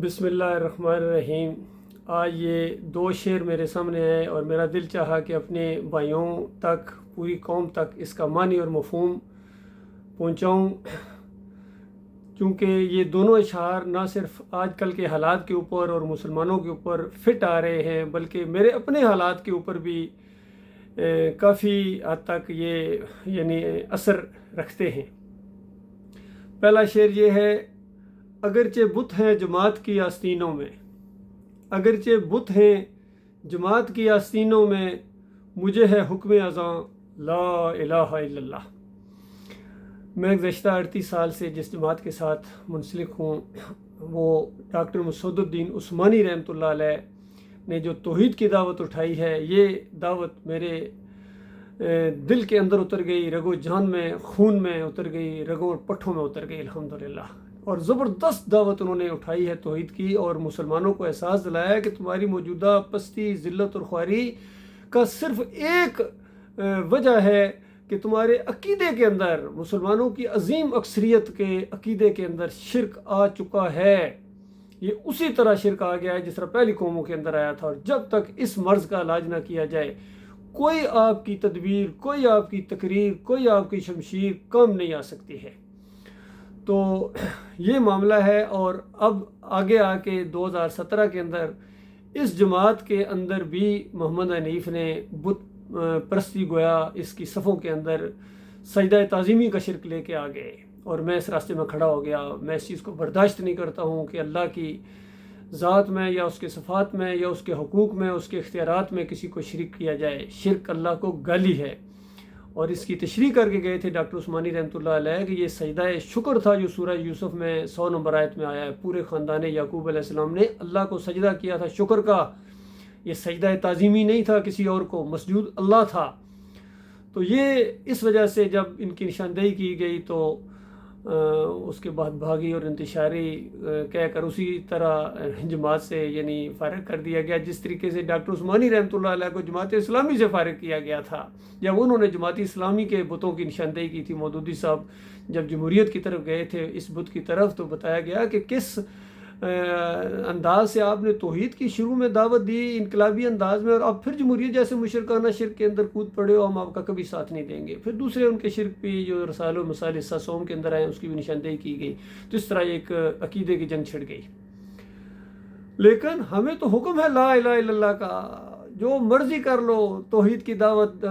بسم اللہ الرحمن الرحیم۔ آج یہ دو شعر میرے سامنے آئے اور میرا دل چاہا کہ اپنے بھائیوں تک، پوری قوم تک اس کا معنی اور مفہوم پہنچاؤں، کیونکہ یہ دونوں اشعار نہ صرف آج کل کے حالات کے اوپر اور مسلمانوں کے اوپر فٹ آ رہے ہیں، بلکہ میرے اپنے حالات کے اوپر بھی کافی حد تک یہ اثر رکھتے ہیں۔ پہلا شعر یہ ہے: اگرچہ بت ہیں جماعت کی آستینوں میں، اگرچہ بت ہیں جماعت کی آستینوں میں، مجھے ہے حکم اذاں لا الہ الا اللہ۔ میں گزشتہ 38 سال سے جس جماعت کے ساتھ منسلک ہوں، وہ ڈاکٹر مسعود الدین عثمانی رحمۃ اللہ علیہ نے جو توحید کی دعوت اٹھائی ہے، یہ دعوت میرے دل کے اندر اتر گئی، رگو جان میں، خون میں اتر گئی، رگوں اور پٹھوں میں اتر گئی الحمدللہ۔ اور زبردست دعوت انہوں نے اٹھائی ہے توحید کی، اور مسلمانوں کو احساس دلایا ہے کہ تمہاری موجودہ پستی، ذلت اور خواری کا صرف ایک وجہ ہے کہ تمہارے عقیدے کے اندر، مسلمانوں کی عظیم اکثریت کے عقیدے کے اندر شرک آ چکا ہے۔ یہ اسی طرح شرک آ گیا ہے جس طرح پہلی قوموں کے اندر آیا تھا، اور جب تک اس مرض کا علاج نہ کیا جائے، کوئی آپ کی تدبیر، کوئی آپ کی تقریر، کوئی آپ کی شمشیر کام نہیں آ سکتی ہے۔ تو یہ معاملہ ہے، اور اب آگے آ کے 2017 کے اندر اس جماعت کے اندر بھی محمد حنیف نے بت پرستی گویا اس کی صفوں کے اندر سجدہ تعظیمی کا شرک لے کے آ گئے، اور میں اس راستے میں کھڑا ہو گیا۔ میں اس چیز کو برداشت نہیں کرتا ہوں کہ اللہ کی ذات میں یا اس کے صفات میں یا اس کے حقوق میں، اس کے اختیارات میں کسی کو شریک کیا جائے۔ شرک اللہ کو گالی ہے، اور اس کی تشریح کر کے گئے تھے ڈاکٹر عثمانی رحمۃ اللہ علیہ کہ یہ سجدہ شکر تھا جو سورہ یوسف میں 100 نمبر آیت میں آیا ہے۔ پورے خاندان یعقوب علیہ السلام نے اللہ کو سجدہ کیا تھا شکر کا، یہ سجدہ تعظیمی نہیں تھا کسی اور کو، مسجود اللہ تھا۔ تو یہ اس وجہ سے جب ان کی نشاندہی کی گئی تو اس کے بعد بھاگی اور انتشاری کہہ کر اسی طرح جماعت سے فارغ کر دیا گیا، جس طریقے سے ڈاکٹر عثمانی رحمۃ اللہ علیہ کو جماعت اسلامی سے فارغ کیا گیا تھا جب انہوں نے جماعت اسلامی کے بتوں کی نشاندہی کی تھی۔ مودودی صاحب جب جمہوریت کی طرف گئے تھے، اس بت کی طرف، تو بتایا گیا کہ کس انداز سے آپ نے توحید کی شروع میں دعوت دی، انقلابی انداز میں، اور اب پھر جمہوریت جیسے مشرکانہ شرک کے اندر کود پڑے ہو، ہم آپ کا کبھی ساتھ نہیں دیں گے۔ پھر دوسرے ان کے شرک بھی جو رسال و مسائل حصہ سوم کے اندر آئے اس کی بھی نشاندہی کی گئی۔ تو اس طرح ایک عقیدے کی جنگ چھڑ گئی۔ لیکن ہمیں تو حکم ہے لا الہ الا اللہ کا، جو مرضی کر لو، توحید کی دعوت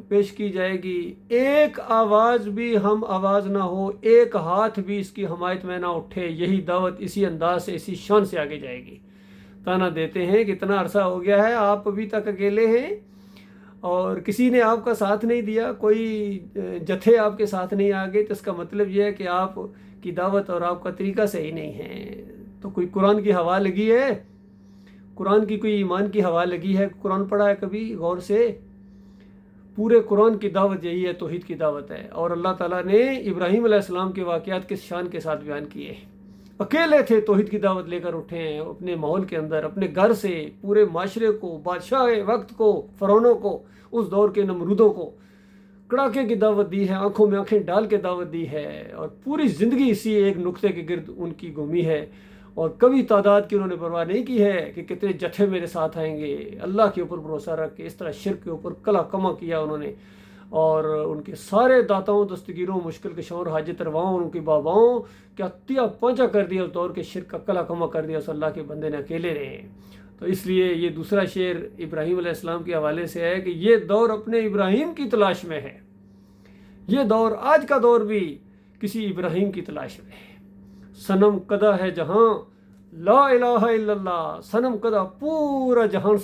پیش کی جائے گی، ایک آواز بھی ہم آواز نہ ہو، ایک ہاتھ بھی اس کی حمایت میں نہ اٹھے، یہی دعوت اسی انداز سے، اسی شان سے آگے جائے گی۔ تانا دیتے ہیں کہ اتنا عرصہ ہو گیا ہے، آپ ابھی تک اکیلے ہیں اور کسی نے آپ کا ساتھ نہیں دیا، کوئی جتھے آپ کے ساتھ نہیں آ گئے، تو اس کا مطلب یہ ہے کہ آپ کی دعوت اور آپ کا طریقہ صحیح نہیں ہے۔ تو کوئی قرآن کی ہوا لگی ہے، قرآن کی کوئی ایمان کی ہوا لگی ہے، قرآن پڑھا ہے کبھی غور سے؟ پورے قرآن کی دعوت یہی ہے، توحید کی دعوت ہے۔ اور اللہ تعالیٰ نے ابراہیم علیہ السلام کے واقعات کس شان کے ساتھ بیان کیے، اکیلے تھے، توحید کی دعوت لے کر اٹھے ہیں، اپنے ماحول کے اندر، اپنے گھر سے، پورے معاشرے کو، بادشاہ وقت کو، فرعونوں کو، اس دور کے نمرودوں کو کڑاکے کی دعوت دی ہے، آنکھوں میں آنکھیں ڈال کے دعوت دی ہے، اور پوری زندگی اسی ایک نقطے کے گرد ان کی گھومی ہے، اور کبھی تعداد کی انہوں نے پرواہ نہیں کی ہے کہ کتنے جتھے میرے ساتھ آئیں گے۔ اللہ کے اوپر بھروسہ رکھ کے اس طرح شرک کے اوپر کلا کما کیا انہوں نے، اور ان کے سارے داتاؤں، دستگیروں، مشکل کشاؤں، حاجت رواؤں، ان کے باباؤں کیا تیا پانچا کر دیا، اس دور کے شرک کا کلا کما کر دیا، اس اللہ کے بندے نے اکیلے رہے۔ تو اس لیے یہ دوسرا شعر ابراہیم علیہ السلام کے حوالے سے ہے کہ یہ دور اپنے ابراہیم کی تلاش میں ہے، یہ دور، آج کا دور بھی کسی ابراہیم کی تلاش میں ہے۔ صنم کدہ ہے جہاں لا الہ الا اللہ، صنم کدہ، پورا جہان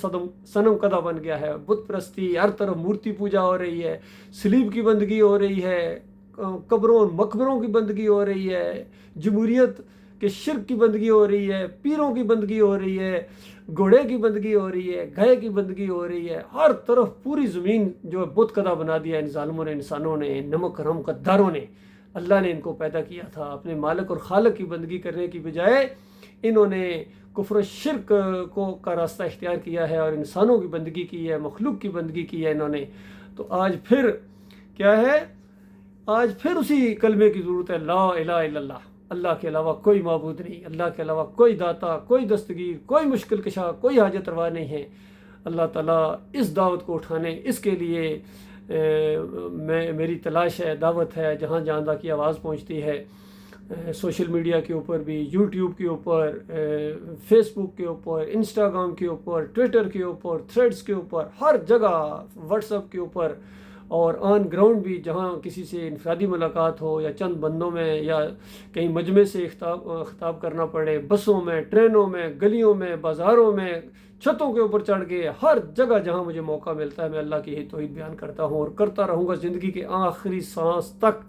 صنم کدہ بن گیا ہے، بت پرستی، ہر طرف مورتی پوجا ہو رہی ہے، سلیب کی بندگی ہو رہی ہے، قبروں مقبروں کی بندگی ہو رہی ہے، جمہوریت کے شرک کی بندگی ہو رہی ہے، پیروں کی بندگی ہو رہی ہے، گھوڑے کی بندگی ہو رہی ہے، گائے کی بندگی ہو رہی ہے، ہر طرف پوری زمین جو بت کدہ بنا دیا ان ظالموں نے، انسانوں نے، نمک حرام غداروں نے۔ اللہ نے ان کو پیدا کیا تھا اپنے مالک اور خالق کی بندگی کرنے کی بجائے، انہوں نے کفر و شرک کا راستہ اختیار کیا ہے، اور انسانوں کی بندگی کی ہے، مخلوق کی بندگی کی ہے انہوں نے۔ تو آج پھر کیا ہے، آج پھر اسی کلمے کی ضرورت ہے، لا الہ الا اللہ۔ اللہ کے علاوہ کوئی معبود نہیں، اللہ کے علاوہ کوئی داتا، کوئی دستگیر، کوئی مشکل کشا، کوئی حاجت روا نہیں ہے۔ اللہ تعالیٰ اس دعوت کو اٹھانے، اس کے لیے میری تلاش ہے، دعوت ہے، جہاں جہاں کی آواز پہنچتی ہے، سوشل میڈیا کے اوپر بھی، یوٹیوب کے اوپر، فیس بک کے اوپر، انسٹاگرام کے اوپر، ٹویٹر کے اوپر، تھریڈز کے اوپر، ہر جگہ، واٹس ایپ کے اوپر، اور آن گراؤنڈ بھی، جہاں کسی سے انفرادی ملاقات ہو یا چند بندوں میں یا کہیں مجمع سے خطاب کرنا پڑے، بسوں میں، ٹرینوں میں، گلیوں میں، بازاروں میں، چھتوں کے اوپر چڑھ کے، ہر جگہ جہاں مجھے موقع ملتا ہے میں اللہ کی ہی توحید بیان کرتا ہوں، اور کرتا رہوں گا زندگی کے آخری سانس تک۔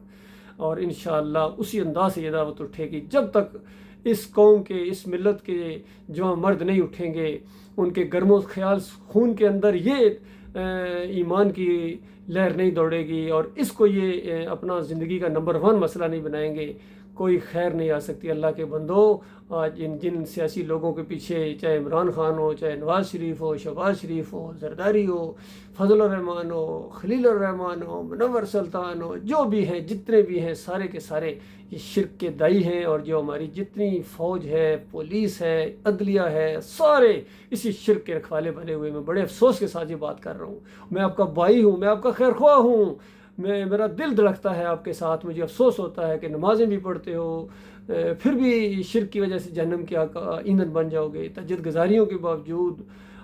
اور انشاءاللہ اسی انداز سے یہ دعوت اٹھے گی جب تک اس قوم کے، اس ملت کے جو مرد نہیں اٹھیں گے، ان کے گرم و خیال خون کے اندر یہ ایمان کی لہر نہیں دوڑے گی، اور اس کو یہ اپنا زندگی کا نمبر 1 مسئلہ نہیں بنائیں گے، کوئی خیر نہیں آ سکتی۔ اللہ کے بندو، آج جن سیاسی لوگوں کے پیچھے، چاہے عمران خان ہو، چاہے نواز شریف ہو، شہباز شریف ہو، زرداری ہو، فضل الرحمان ہو، خلیل الرحمان ہو، منور سلطان ہو، جو بھی ہیں، جتنے بھی ہیں، سارے کے سارے یہ شرک کے دائی ہیں، اور جو ہماری جتنی فوج ہے، پولیس ہے، عدلیہ ہے، سارے اسی شرک کے رکھوالے بنے ہوئے۔ میں بڑے افسوس کے ساتھ یہ بات کر رہا ہوں، میں آپ کا بھائی ہوں، میں آپ کا خیر خواہ ہوں، میرا دل دھڑکتا ہے آپ کے ساتھ، مجھے افسوس ہوتا ہے کہ نمازیں بھی پڑھتے ہو، پھر بھی شرک کی وجہ سے جہنم کی ایندھن بن جاؤ گے، تہجد گزاریوں کے باوجود،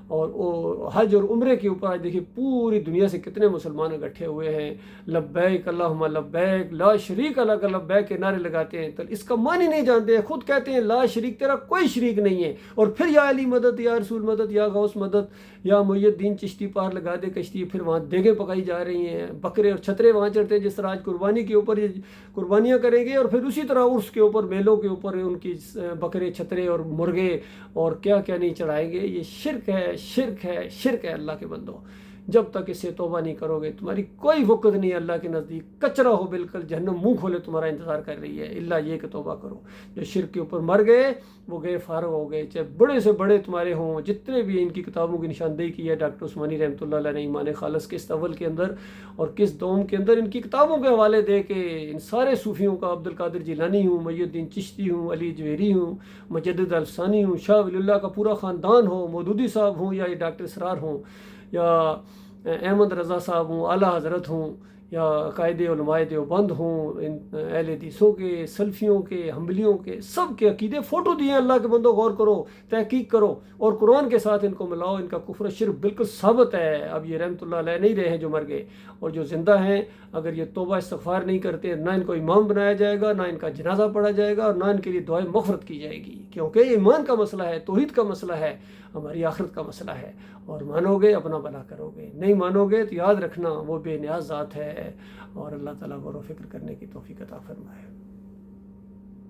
اور حج اور عمرے کے اوپر آج دیکھیے پوری دنیا سے کتنے مسلمان اکٹھے ہوئے ہیں، لبیک اللہم لبیک لا شریک لک لبیک کے نعرے لگاتے ہیں، تو اس کا معنی نہیں جانتے ہیں، خود کہتے ہیں لا شریک، تیرا کوئی شریک نہیں ہے، اور پھر یا علی مدد، یا رسول مدد، یا غوث مدد، یا محی الدین چشتی پار لگا دے کشتی، پھر وہاں دیگیں پکائی جا رہی ہیں، بکرے اور چھترے وہاں چڑھتے ہیں، جس طرح آج قربانی کے اوپر یہ قربانیاں کریں گے، اور پھر اسی طرح عرس کے اوپر، میلوں کے اوپر ان کی بکرے، چھترے اور مرغے اور کیا کیا نہیں چڑھائیں گے۔ یہ شرک ہے، شرک ہے، شرک ہے اللہ کے بندو۔ جب تک اس سے توبہ نہیں کرو گے، تمہاری کوئی وقت نہیں اللہ کے نزدیک، کچرا ہو بالکل، جہنم منہ کھولے تمہارا انتظار کر رہی ہے، اللہ یہ کہ توبہ کرو۔ جو شرک کے اوپر مر گئے وہ گئے، فارغ ہو گئے، چاہے بڑے سے بڑے تمہارے ہوں، جتنے بھی ان کی کتابوں کی نشاندہی کی ہے ڈاکٹر عثمانی رحمۃ اللہ علیہ نے ایمان خالص قسط اول کے اندر اور قسط دوم کے اندر، ان کی کتابوں کے حوالے دے کے ان سارے صوفیوں کا، عبد القادر جیلانی ہوں، محی الدین چشتی ہوں، علی جویری ہوں، مجدد الفسانی ہوں، شاہ ولی اللہ کا پورا خاندان ہو، مودودی صاحب ہوں، یا یہ ڈاکٹر اسرار ہوں، یا احمد رضا صاحب ہوں، اعلیٰ حضرت ہوں، یا قائد علماء دیوبند ہوں، اہل حدیثوں کے، سلفیوں کے، حنبلیوں کے، سب کے عقیدے فوٹو دیے ہیں۔ اللہ کے بندوں غور کرو، تحقیق کرو، اور قرآن کے ساتھ ان کو ملاؤ، ان کا کفر شرک بالکل ثابت ہے۔ اب یہ رحمۃ اللہ علیہ نہیں رہے ہیں جو مر گئے، اور جو زندہ ہیں اگر یہ توبہ استغفار نہیں کرتے، نہ ان کو امام بنایا جائے گا، نہ ان کا جنازہ پڑھا جائے گا، اور نہ ان کے لیے دعائیں مغفرت کی جائے گی، کیونکہ یہ ایمان کا مسئلہ ہے، توحید کا مسئلہ ہے، ہماری آخرت کا مسئلہ ہے۔ اور مانو گے اپنا بھلا کرو گے، نہیں مانو گے تو یاد رکھنا وہ بے نیاز ذات ہے، اور اللہ تعالیٰ غور و فکر کرنے کی توفیق عطا فرمائے۔